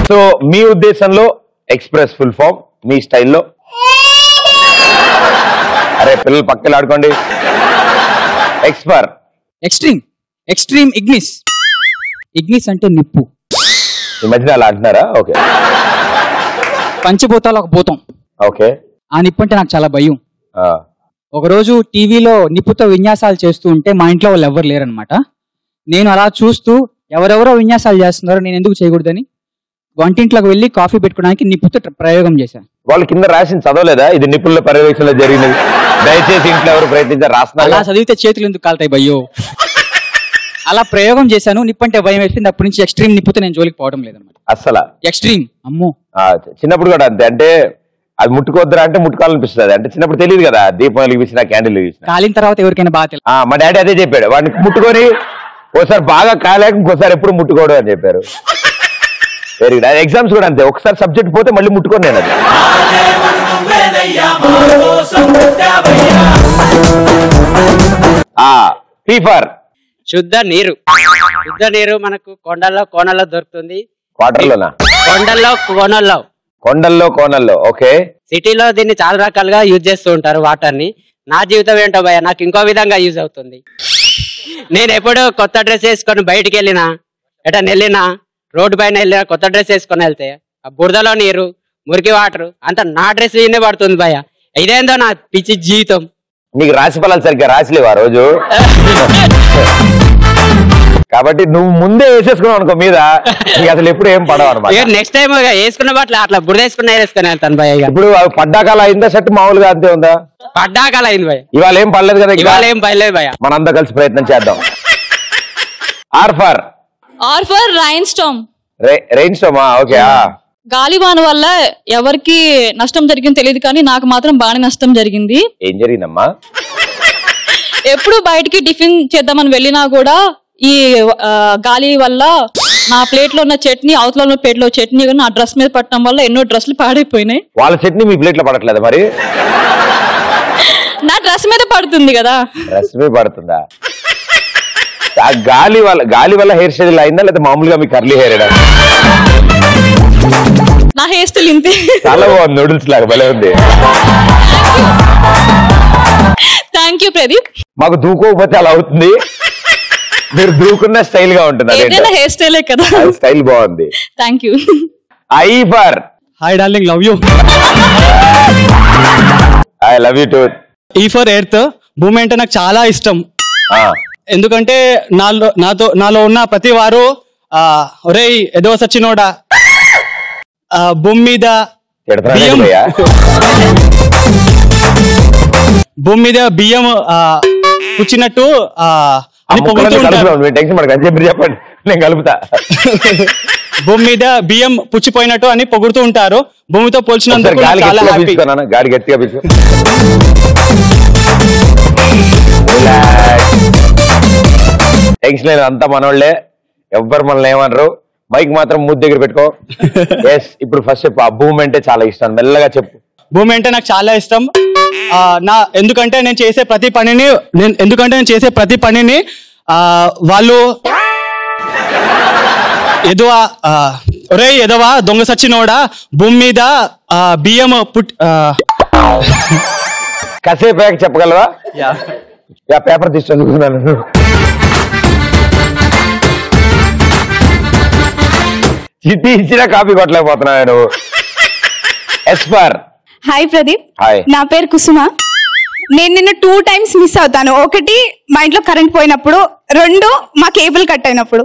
So మీ ఉద్దేశంలో express full form మీ స్టైల్లో. అరే పిల్లలు పక్కన ఆడుకోండి. ఎక్స్ట్రీమ్ ఇగ్నిస్ అంటే నిప్పు. ఈ మధ్యన అలా అంటున్నారా? ఓకే. పంచభూతాలు ఒక భూతం. ఓకే. ఆ నిప్పు అంటే నాకు చాలా భయం. ఒకరోజు టీవీలో నిప్పుతో విన్యాసాలు చేస్తూ ఉంటే మా ఇంట్లో వాళ్ళు ఎవరు లేరనమాట. నేను అలా చూస్తూ ఎవరెవరో విన్యాసాలు చేస్తున్నారో నేను ఎందుకు చేయకూడదని వంటింట్లోకి వెళ్ళి కాఫీ పెట్టుకోవడానికి నిప్పుతో ప్రయోగం చేశాను. వాళ్ళు కింద రాసిన చదవలేదా ఇది నిపుణుల పర్యవేక్షణలో జరిగినది, దయచేసి ఇంట్లో ఎవరు ప్రయత్నించారు రాస్తున్నారు? అలా చదివితే చేతులు ఎందుకు కాలుతాయి భయ్యో. అలా ప్రయోగం చేశాను. నిప్పు అంటే భయం వేసింది. అప్పటి నుంచి ఎక్స్ట్రీమ్ నిప్పుతో నేను జోలికి పోవడం లేదన్నమాట. అసలు ఎక్స్ట్రీమ్ అమ్మో. చిన్నప్పుడు కూడా అంతే. అంటే అది ముట్టుకోవద్దురా అంటే ముట్టుకోవాలనిపిస్తుంది. అంటే చిన్నప్పుడు తెలియదు కదా, దీపం వెలిగించిన క్యాండిల్ వెలిగించిన కాలిన తర్వాత ఎవరికైనా బాగా తెలుసు. మా డాడీ అదే చెప్పాడు, వాడిని ముట్టుకొని ఒకసారి బాగా కాలేక ఇంకోసారి ఎప్పుడు ముట్టుకోవడం అని చెప్పారు. Very good. ఎగ్జామ్స్ కూడా అంతే, ఒకసారి సబ్జెక్ట్ పోతే మళ్ళీ ముట్టుకోను నేను. అది ఫీఫర్ శుద్ధ నీరు మనకు కోనల్లో దొరుకుతుంది. వాటర్లోనా? కొండల్లో కోనల్లో. ఓకే. సిటీలో దీన్ని చాలా రకాలుగా యూజ్ చేస్తూ ఉంటారు వాటర్ ని. నా జీవితం ఏంటో భయ, నాకు ఇంకో విధంగా యూజ్ అవుతుంది. నేను ఎప్పుడు కొత్త డ్రెస్ వేసుకొని బయటికి వెళ్ళినా, ఎటన్నా వెళ్ళినా, రోడ్డు పైన వెళ్ళినా కొత్త డ్రెస్ వేసుకొని వెళ్తే ఆ బురదలో నీరు, మురికి వాటర్ అంత నా డ్రెస్ వినే పడుతుంది భయ. ఇదేందో నా పిచ్చి జీవితం. నీకు రాశి ఫలాలు సరిగ్గా రాసిలేవు ఆ రోజు, కాబట్టి నువ్వు ముందే వేసేసుకున్నావు అనుకో మీద, అసలు ఎప్పుడు ఏం పడవు అనమాట. నెక్స్ట్ టైం వేసుకున్న బట్టలు అట్లా బురద వేసుకుని వెళ్తాను భయ. ఇప్పుడు పడ్డాకాల అయిందా షర్ట్ మామూలుగా అంతే ఉందా? పడ్డాకాల అయింది భయ. ఇవాళ ఏం పడలేదు కదా? ఇవాళ ఏం పడలేదు భయ. మనంతా కలిసి ప్రయత్నం చేద్దాం. R for rain storm. Rain storm. Okay. గాలివాన వల్ల ఎవరికి నష్టం జరిగింది తెలియదు, కానీ నాకు మాత్రం బాగా నష్టం జరిగింది. ఏం జరిగిందమ్మా? ఎప్పుడు బయటికి టిఫిన్ చేద్దామని వెళ్ళినా కూడా ఈ గాలి వల్ల నా ప్లేట్ లో ఉన్న చట్నీ, అవతల ఉన్న ప్లేట్ లో చట్నీ నా డ్రెస్ మీద పట్టడం వల్ల ఎన్నో డ్రెస్సులు పాడైపోయినాయి. వాళ్ళ చట్నీ మీ ప్లేట్ లో పడట్లేదు మరి? నా డ్రెస్ మీద పడుతుంది కదా. డ్రెస్ మీద పడుతుందా? గాలి వల్ల హెయిర్ స్టైల్ అయిందా లేదా మామూలుగా మీ కర్లీ హెయిర్? నా హెయిర్ స్టైల్ ఇంతే. చాలా బాగుంది, నూడిల్స్ లాగా భలే ఉంది. Thank you Pradeep. మాకు దూకోకపోతే అలా అవుతుంది, మీరు దూకున్న స్టైల్ గా ఉంటుంది. హెయిర్ స్టైలే కదా, స్టైల్ బాగుంది. Thank you. I for hi darling, love you. I love you two. ఈ ఫర్ ఎర్త్. భూమి అంటే నాకు చాలా ఇష్టం. ఎందుకంటే నాలో ఉన్న ప్రతి వారు ఒరేయ్ ఏదో సచ్చినోడా భూమి మీద బియ్యం పుచ్చినట్టు చెప్పండి, నేను కలుపుతా. భూమి మీద బియ్యం పుచ్చిపోయినట్టు అని పొగుడుతూ ఉంటారు. భూమితో పోల్చినందుకు గాడి గట్టిగా టెన్షన్ లేదు, అంతా మనోళ్లే, ఎవ్వరు మనల్ని ఏమనరు. మైక్ మాత్రం మూతి దగ్గర పెట్టుకో. ఎస్, ఇప్పుడు ఫస్ట్ చెప్పు, ఆ భూమి అంటే చాలా ఇష్టం, మెల్లగా చెప్పు. భూమి అంటే నాకు చాలా ఇష్టం. ఎందుకంటే నేను చేసే ప్రతి పనిని వాళ్ళు ఎదవా దొంగ సచ్చినోడా భూమి మీద బియ్యం కాసేపు చెప్పగలవా? పేపర్ తీసుకున్నాను. చిట్టి ఇచ్చినా కాపీ కొట్టలేకపోతున్నావు నువ్వు. ఎస్పర్. హాయ్ ప్రదీప్. హాయ్. నా పేరు కుసుమ. నేను నిన్ను 2 times మిస్ అవుతాను. ఒకటి మా ఇంట్లో కరెంట్ పోయినప్పుడు, 2 మా కేబుల్ కట్ అయినప్పుడు.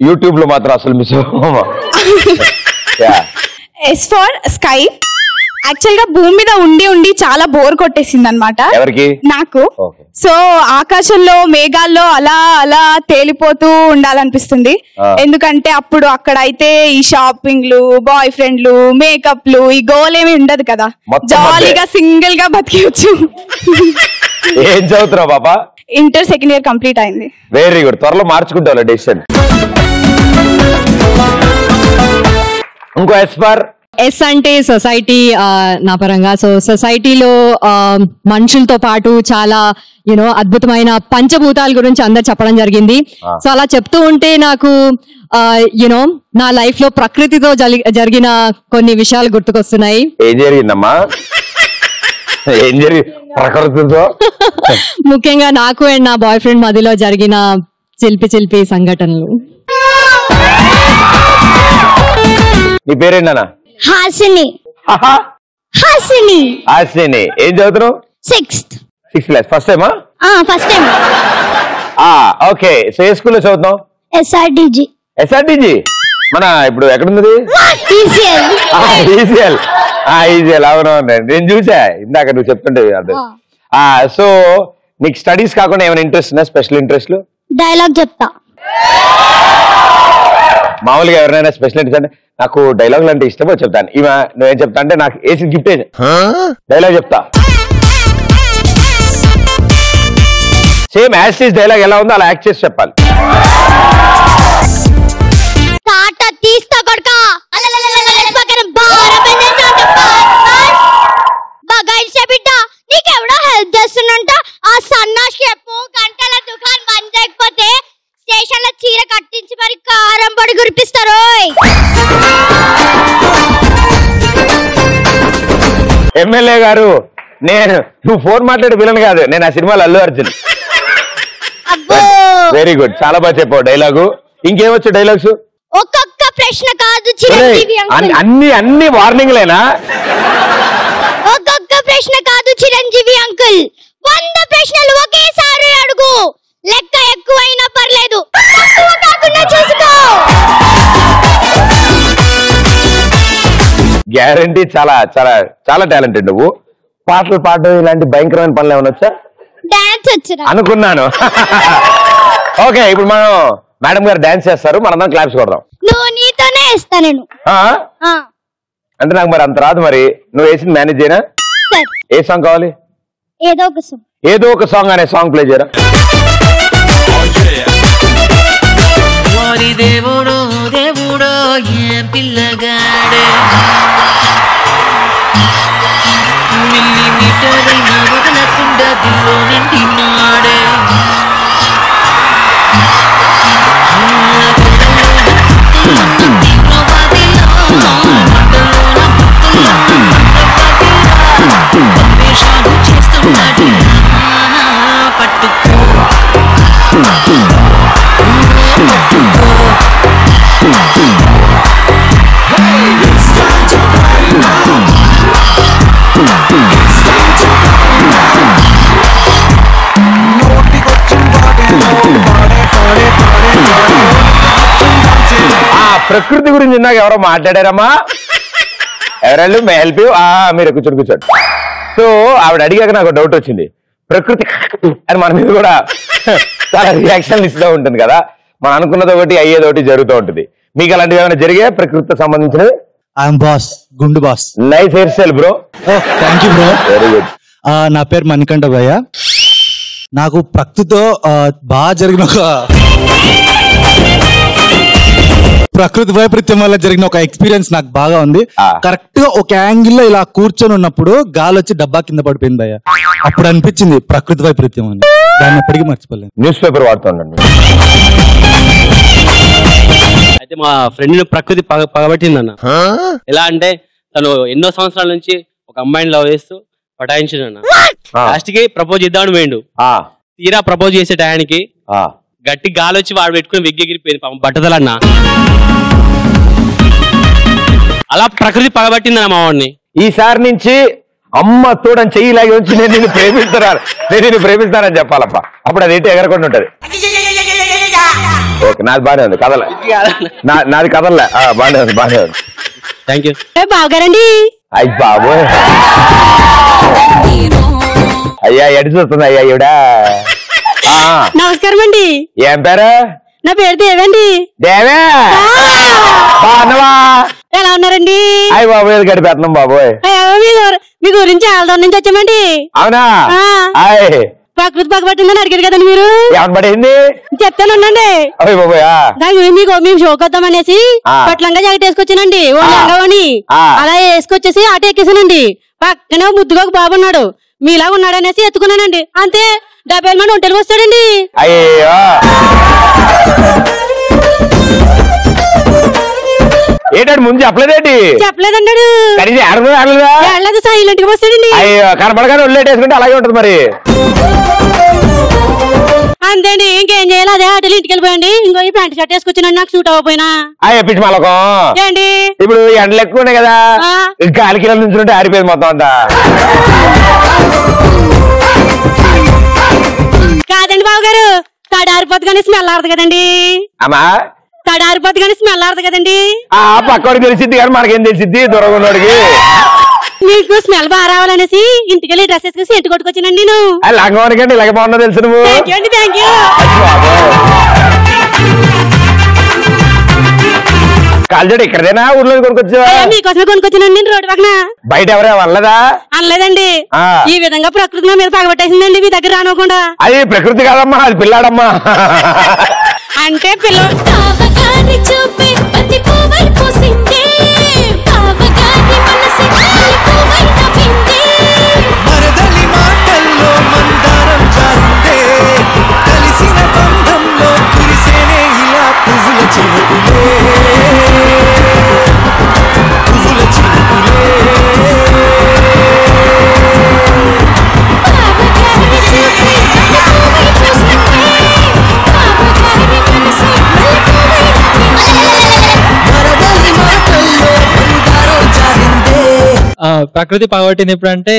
యూట్యూబ్ లో మాత్రం అసలు మిస్ అవ్వమా? S for sky. యాక్చువల్ గా భూమి మీద ఉండి చాలా బోర్ కొట్టేసింది అనమాట. ఎవరికి? నాకు. సో ఆకాశంలో మేఘాల్లో అలా అలా తేలిపోతూ ఉండాలనిపిస్తుంది. ఎందుకంటే అప్పుడు అక్కడ అయితే ఈ షాపింగ్లు, బాయ్ ఫ్రెండ్లు, మేకప్లు, ఈ గోల్ ఏమి ఉండదు కదా. జాలీగా సింగిల్ గా బతికేయచ్చు. ఏం చదువుతున్నావు పాపా? ఇంటర్ సెకండ్ ఇయర్ కంప్లీట్ అయింది. Very good. త్వరలో మార్చుకుంటావు డెసిషన్. ఇంకో ఎస్పర్. ఎస్ అంటే సొసైటీ నా పరంగా. సో సొసైటీలో మనుషులతో పాటు చాలా అద్భుతమైన పంచభూతాల గురించి అందరు చెప్పడం జరిగింది. సో అలా చెప్తూ ఉంటే నాకు నా లైఫ్ లో ప్రకృతితో జరిగిన కొన్ని విషయాలు గుర్తుకొస్తున్నాయి. ఏం జరిగిందమ్మా? ఏం జరిగింది ప్రకృతితో? ముఖ్యంగా నాకు అండ్ నా బాయ్ ఫ్రెండ్ మధ్యలో జరిగిన చిలిపి సంఘటనలు. నీ పేరేంటన్నా? హాసిని. హాసిని. ఏం చదువుతున్నావు? 6th class. ఫస్ట్ టైమా? First time. ఓకే. సో ఏ స్కూల్లో చదువుతున్నావు? ఎస్ఆర్డిజి. మన ఇప్పుడు ఎక్కడున్నది? ఈజీఎల్. అవునవును, నేను చూసా ఇందాక నువ్వు చెప్తుంటే. సో నీకు స్టడీస్ కాకుండా ఏమైనా ఇంట్రెస్ట్ ఉన్నా? Special interest? డైలాగ్ చెప్తా. మామూలుగా ఎవరైనా స్పెషల్ ఇంట్రెస్ట్ అంటే నాకు డైలాగులు అంటే ఇష్టమో చెప్తాను. ఇవా నువ్వేం చెప్తా అంటే నాకు ఏసీ గిఫ్ట్ డైలాగ్ చెప్తా. సేమ్ యాజ్ డైలాగ్ ఎలా ఉందో అలా యాక్ట్ చేసి చెప్పాలి. నీకెవడో హెల్ప్ చేస్తున్నంట. ఆ సన్నాసి గంటల దుకాణం బంద్ చేయకపోతే స్టేషన్ లో చీర కట్టించి మరి కారం పొడి గురిపిస్తారు. ఎమ్మెల్యే గారు, నువ్వు ఫోన్ మాట్లాడే విలన్ కాదు, నేను ఆ సినిమాలో అల్లు అర్జున్. వెరీ గుడ్, చాలా బాగా చెప్పావు డైలాగు. ఇంకేమొచ్చు డైలాగ్స్? ఒక్కొక్క ప్రశ్న కాదు చిరంజీవి అంకుల్. అన్ని వార్నింగ్లేనా? ఒక్కొక్క ప్రశ్న కాదు చిరంజీవి అంకుల్, 100 ప్రశ్నలు ఒకేసారి అడుగు. లెక్క ఎక్కువైనా పర్లేదు, తక్కువ కాకుండా చూసుకో. గ్యారంటీ. చాలా చాలా చాలా టాలెంటెడ్ నువ్వు. పాటలు పాడడం ఇలాంటి భయంకరమైన పనులు ఏమైనా వచ్చా? డాన్స్ వచ్చా అనుకున్నాను. ఓకే, ఇప్పుడు మనం మేడం గారు డాన్స్ చేస్తారు, మనందరం క్లాప్స్ కొడదాం. నువ్వు నీతోనే వేస్తా నేను. అంటే నాకు మరి అంత రాదు. మరి నువ్వు వేసింది మేనేజ్ చేయనా? ఏ సాంగ్ కావాలి? ఏదో ఒక సాంగ్ అనే సాంగ్ ప్లే చేయరా? దేవుడో దేవుడో ఏ పిల్లగాడే మిల్లీమీటర్ అయినా వదలకుండా దిల్లో నిండినాడే. చేస్తున్నాడు పట్టుకో ప్రకృతి గురించి ఇందాక ఎవరో మాట్లాడారమ్మా? ఎవరాళ్ళు? May help you. మీరు కూర్చోండి. సో ఆవిడ అడిగాక నాకు డౌట్ వచ్చింది. ప్రకృతి అని మన మీద కూడా చాలా రియాక్షన్ ఇస్తూ ఉంటుంది కదా. మనం అనుకున్నది ఒకటి అయ్యేది ఒకటి జరుగుతూ ఉంటుంది. మీకు అలాంటివి ఏమైనా జరిగాయా ప్రకృతితో సంబంధించినవి? ఐఎమ్ బాస్, గుండు boss. Nice hair style bro. Thank you bro. Very good. నా పేరు మణికంఠ భయ్య. నాకు ప్రకృతితో బాగా జరిగిన ప్రకృతి వైపరీత్యం వల్ల జరిగిన ఒక ఎక్స్పీరియన్స్ నాకు బాగా ఉంది. కరెక్ట్ గా ఒక యాంగిల్ లో ఇలా కూర్చొని ఉన్నప్పుడు గాలి వచ్చి డబ్బా కింద పడిపోయింది భయ్య. అప్పుడు అనిపించింది ప్రకృతి వైపరీత్యం అని. దాన్ని ఎప్పటికీ మర్చిపోలేదు. న్యూస్ పేపర్ వాడుతుండండి. అయితే మా ఫ్రెండ్ ప్రకృతి పగబట్టిందన్న. ఎలా అంటే తను ఎన్నో సంవత్సరాల నుంచి ఒక అమ్మాయిని లవ్ చేస్తూ పటాయించిందన్న. లాస్ట్ కి ప్రపోజ్ చేద్దామని పోయిండు. తీరా ప్రపోజ్ చేసే టయానికి గట్టి గాలి వచ్చి వాడు పెట్టుకుని వెగ్గెగిరిపోయింది బట్టదలన్న. అలా ప్రకృతి పగబట్టిందన్న మా వాడిని. ఈసారి నుంచి అమ్మ తోడని చెయ్యిలాగి వచ్చి నేను నిన్ను ప్రేమిస్తానని చెప్పాలప్ప. అప్పుడు అది ఏంటి ఎగరకుండా ఉంటది. ఓకే, నాది బాగానే ఉంది. కదలే నాది కదలే. బాగానే ఉంది. థ్యాంక్ యూ బాగారండి. అయ్యి బాబోయ్, అయ్యా ఎటు చూస్తుంది అయ్యా ఈవిడ. నమస్కారం అండి. ఏం పేరు? నా పేరు దేవండి. దేవే, బాగున్నావా? ఎలా ఉన్నారండి? అయ్యి బాబోయ్ గడిపేస్తున్నాం బాబోయ్. మీ గురించి చాలా దూరం నుంచి వచ్చామండి. అవునా? అయ్ ప్రకృతి పగబట్టిందని అడిగారు కదండి మీరు. ఏమని పడేసింది చెప్తానండి. మేము షోకి వద్దామనేసి పట్లంగా జాకెట్ వేసుకొచ్చానండి. అని అలా వేసుకొచ్చేసి ఆట ఎక్కేసానండి. పక్కనే ముద్దుగా ఒక బాబు ఉన్నాడు, మీలా ఉన్నాడు అనేసి ఎత్తుకున్నానండి. అంతే 70 మంది ఒంటెలు వస్తాడండి. ఏంటంటే ముందు చెప్పలేదేంటి? చెప్పలేదండి. వెళ్ళలేదు, సైలెంట్ గా వస్తాడండి. అయ్యో కనపడగానే ఒళ్ళేటేసుకుంటే అలాగే ఉంటది మరి. అంతే అండి, ఇంకేం చేయాలి. అదే ఆటలు ఇంటికి వెళ్ళిపోయండి. ఇంకో ఈ ప్యాంట్ షర్ట్ వేసుకొచ్చానండి, నాకు సూట్ అవ్వకపోయినా. పిచ్చి మళ్ళకం ఏంటి ఇప్పుడు ఎండలు ఎక్కువ ఉన్నాయి కదా, ఇంకా అరకిల నుంచి ఉంటే ఆరిపోయింది మొత్తం అంతా. కాదండి బాబు గారు, తడారిపోద్దు కానీ స్మెల్ ఆడదు కదండి. అమ్మా తడారిపోద్దు కానీ స్మెల్ ఆడదు కదండి. పక్కడికి తెలిసిద్ది కానీ మనకేం తెలిసిద్ది దూరంగా ఉన్నోడికి. మీకు స్మెల్ బాగా రావాలనేసి ఇంటికి వెళ్ళి డ్రెస్ వేసుకొచ్చి ఇంటికి కొట్టుకొచ్చానండి నేను. లంగవానికండి ఇలాగ బాగున్నా తెలుసు నువ్వు. Thank you. కాల్జడి ఇక్కడదేనా ఊర్లో కొనుక్కొచ్చా? మీకోసమే కొనుక్కొచ్చానండి రోడ్డు పక్కన. బయట ఎవరే అనలేదా? అనలేదండి. ఈ విధంగా ప్రకృతి మీద పగబట్టేసిందండి మీ దగ్గర రానకుండా. అది ప్రకృతి కాదమ్మా, అది పిల్లాడమ్మా. అంటే పిల్లలు ప్రకృతి పగబట్టింది ఎప్పుడంటే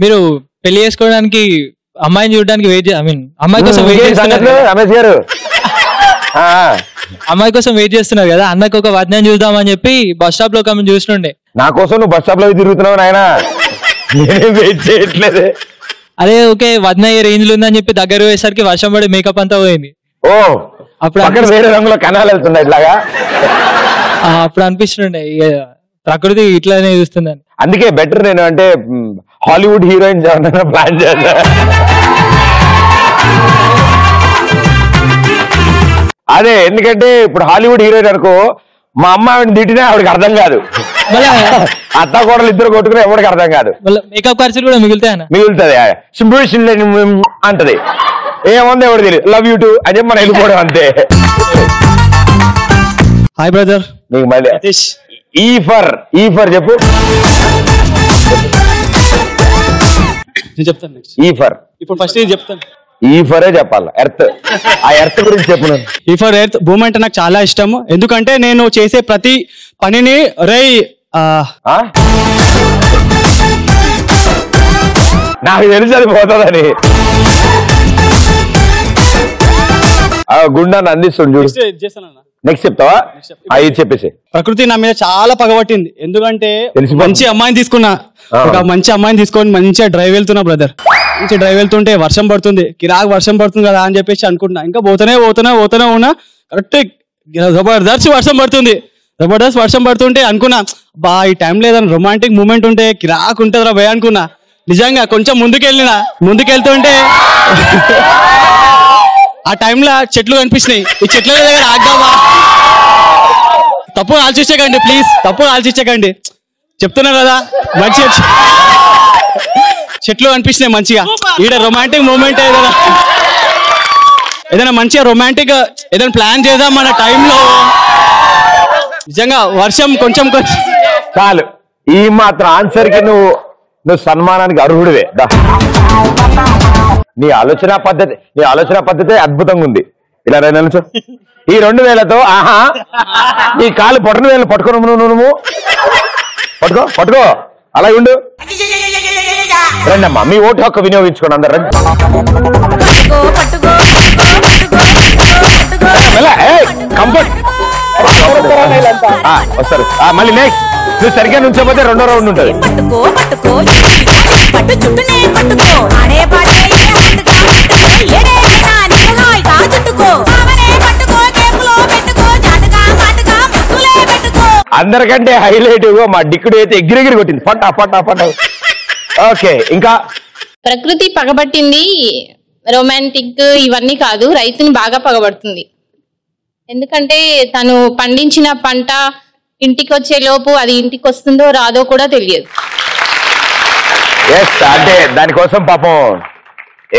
మీరు పెళ్లి చేసుకోవడానికి అమ్మాయిని చూడడానికి వెయిట్ అమ్మాయి కోసం వెయిట్ చేస్తున్నారు రమేష్ గారు. అమ్మాయి కోసం వెయిట్ చేస్తున్నారు కదా, అన్నకు ఒక వదిన చూద్దామని చెప్పి బస్ స్టాప్ లో ఒక చూస్తుండే. నా కోసం నువ్వు బస్ స్టాప్ లో తిరుగుతున్నావు నాయన, నేనేం వెయిట్ చేయట్లేదు. అదే ఓకే వదిన ఏ రేంజ్ లో ఉందని చెప్పి దగ్గర పోయేసరికి వర్షం పడి మేకప్ అంతా పోయింది. ఓ అప్పుడు అక్కడ వేరే రంగులో కణాలు వెళ్తున్నాయి ఇట్లాగా. అప్పుడు అనిపిస్తుండే ప్రకృతి ఇట్లానే చూస్తుందని. అందుకే బెటర్ నేను అంటే హాలీవుడ్ హీరోయిన్ ప్లాన్ చేస్తా. అదే ఎందుకంటే ఇప్పుడు హాలీవుడ్ హీరోయిన్ అనుకో, మా అమ్మ ఆవిడ తిట్టినా ఆవిడకి అర్థం కాదు, అత్త కోడలు ఇద్దరు కొట్టుకుని ఎవరికి అర్థం కాదు. మేకప్ ఖర్చులు కూడా మిగులుతాయి మిగులుతుంది అంటది. ఏముంది ఎవరు తెలియదు, లవ్ యూ టూ అని చెప్పి మనం వెళ్ళిపోవడం అంతే. Hi brother. నీకు మళ్ళీ ఈ ఫర్ చెప్పు. చెప్తాను ఈ ఫర్. ఇప్పుడు ఫస్ట్ చెప్తాను. ఈ ఫరే చెప్పాలి. ఎర్త్, ఆ ఎర్త్ గురించి చెప్పు. ఈ ఫర్ ఎర్త్ భూమి అంటే నాకు చాలా ఇష్టం. ఎందుకంటే నేను చేసే ప్రతి పనిని నాకు తెలిసి అది పోతుందని గుండాన్ని అందిస్తుంది చూడు. నెక్స్ట్ చెప్తావా? ఇది చెప్పేసి. ప్రకృతి నా మీద చాలా పగబట్టింది. ఎందుకంటే మంచి అమ్మాయిని తీసుకున్నా, ఒక మంచి అమ్మాయిని తీసుకొని మంచిగా డ్రైవ్ వెళ్తున్నా బ్రదర్. మంచి డ్రైవ్ వెళ్తుంటే వర్షం పడుతుంది, కిరాక్ వర్షం పడుతుంది కదా అని చెప్పేసి అనుకుంటున్నా. ఇంకా పోతూనే ఉన్నా. కరెక్ట్ జబర్దస్త్ వర్షం పడుతుంటే అనుకున్నా, బా ఈ టైం లేదని రొమాంటిక్ మూమెంట్ ఉంటే కిరాక్ ఉంటుందిరా భయ అనుకున్నా. నిజంగా కొంచెం ముందుకెళ్తుంటే ఆ టైంలో చెట్లు కనిపించినాయి. ఈ చెట్ల దగ్గర ఆగ్గావా, తప్పు ఆలోచించకండి ప్లీజ్, తప్పు ఆలోచించకండి చెప్తున్నా కదా. మంచి చెట్లు కనిపించినాయి మంచిగా. ఈడ రొమాంటిక్ మూమెంట్ ఏదైనా మంచిగా రొమాంటిక్ ఏదైనా ప్లాన్ చేద్దాం మన టైంలో. నిజంగా వర్షం కొంచెం చాలు. ఈ మాత్రం ఆన్సర్ కి నువ్వు సన్మానానికి అర్హుడివే. నీ ఆలోచన పద్ధతి అద్భుతంగా ఉంది. ఇలా నిలుచు. ఈ 2000తో నీ కాలు పొట్టను వేలు పట్టుకో, నువ్వు పట్టుకో అలా ఉండు. రండమ్మా, మీ ఓటు హక్కు వినియోగించుకోండి అందరు రండి. కంఫర్ట్ వస్తారు. మళ్ళీ నెక్స్ట్ నువ్వు సరిగ్గా నుంచోపోతే 2వ రౌండ్ ఉంటుంది. అందరికంటే హైలైట్ మా డిక్కుడు అయితే ఎగిరెగిరి కొట్టింది. పట్టా. ఓకే, ఇంకా ప్రకృతి పగబట్టింది రొమాంటిక్ ఇవన్నీ కాదు, రైతుని బాగా పగబడుతుంది. ఎందుకంటే తను పండించిన పంట ఇంటికి వచ్చే లోపు అది ఇంటికి వస్తుందో రాదో కూడా తెలియదు. అంటే దానికోసం పాపం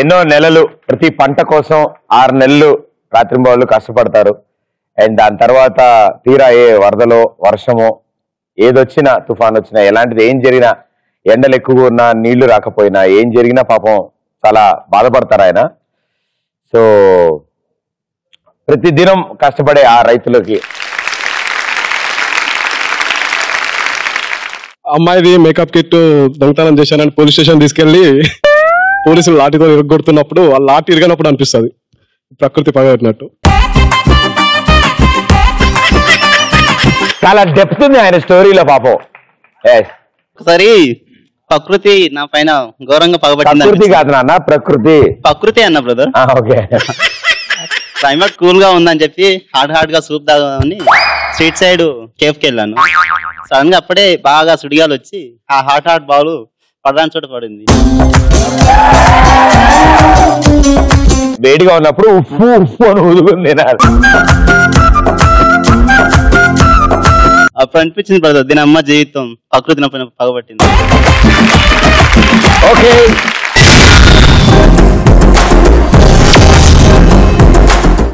ఎన్నో నెలలు, ప్రతి పంట కోసం 6 నెలలు రాత్రింబవళ్ళు కష్టపడతారు. అండ్ దాని తర్వాత తీరా ఏ వరదలో వర్షమో ఏదొచ్చినా, తుఫాన్ వచ్చినా, ఎలాంటిది ఏం జరిగినా, ఎండలు ఎక్కువగా ఉన్నా, నీళ్లు రాకపోయినా, ఏం జరిగినా పాపం చాలా బాధపడతారు ఆయన. సో ప్రతిదినం కష్టపడే ఆ రైతులకి అమ్మాయిది మేకప్ కిట్ దొంగతనం చేశానని పోలీస్ స్టేషన్ తీసుకెళ్లి పోలీసులు లాఠీతో ఇరగొడుతున్నప్పుడు ఆ లాఠీ ఇరగనప్పుడు అనిపిస్తుంది ప్రకృతి పగబట్టినట్టు. చాలా డెప్త్ ఉంది ఆయన స్టోరీలో పాపం. ఒకసారి ప్రకృతి నా పైన ఘోరంగా పగబట్టింది. ప్రకృతి కాదు నాన్న, ప్రకృతి అన్న బ్రదర్. ఓకే. క్లైమేట్ కూల్ గా ఉందని చెప్పి హాట్ గా సూప్ తాగామని స్ట్రీట్ సైడ్ కేఫ్ కి వెళ్ళాను. సడన్ గా అప్పుడే బాగా సుడిగాలు వచ్చి ఆ హాట్ బాల్ పడడానికి చోట పడింది. వేడిగా ఉన్నప్పుడు ఉప్పు ఉప్పు అని ఊదుకుని తినాలి. అప్పుడు అనిపించింది బ్రదర్, దీని అమ్మ జీవితం ప్రకృతి నా పైన పగబట్టింది. ఓకే